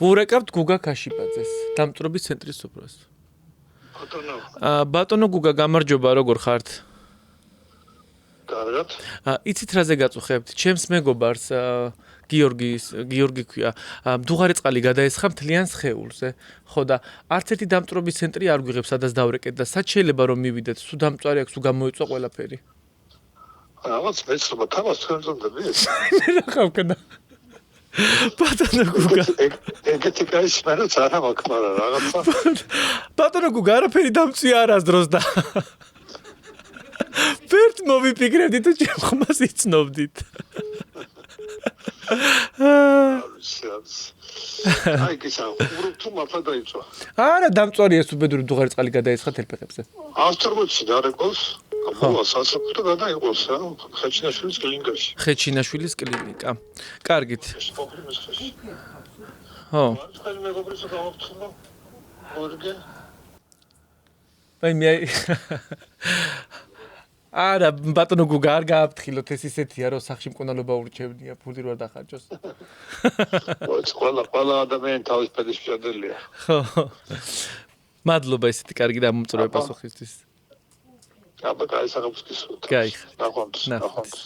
ვურეკავთ გუგა ქაშიბაძეს, დამწვრობის ცენტრის სოფროს. ბატონო გუგა, გამარჯობა, როგორ ხართ? კარგად. იცით რაზე გაწუხებთ? ჩემს მეგობარს გიორგი ქვია, მდუღარი წყალი გადაესხა მთლიან სხეულზე. ხო და არც ერთი დამწვრობის ცენტრი არ გვიღებს, სადაც დავრეკეთ და სად შეიძლება რომ მივიდეთ? სულ დამწვარი აქვს, სულ გამოიწვა ყველაფერი. რაღაც მეცხრობა თამას თქვენდები? რა ხავქნა? ბატონო გუგა. ეგეთი კაი სმენაც არა მაქვს, მაგრამ რაღაცა. ბატონო გუგა, არაფერი დამწვია არასდროს და ვერც მოვიფიქრებდით თუ ჩემ ხმას იცნობდით. აი გისა, თუ მართლა დაიწვა. არა, დამწვარია სუბედური მდუღარი წყალი გადაესხა თელფეხებზე. 140 დარეკოს, ყველა სასაფრთხო გადაიყოს რა, ხეჩინაშვილის კლინიკაში. ხეჩინაშვილის კლინიკა. კარგით. ხო. თქვენი მეგობრისა გამოგწუნა. ორგე. აი მე არა, ბატონო გუგა, არ გააფრთხილოთ, ეს ისეთია, რომ სახში მკურნალობა ურჩევნია, ფული რო არ დახარჯოს. ყველა ადამიანი თავის პედის მჭედელია. ხო. მადლობა ესეთი კარგი დამომწვრე პასუხისთვის. აბა, კაი, საღამოს გისურვებთ. კაი. ნახვამდის.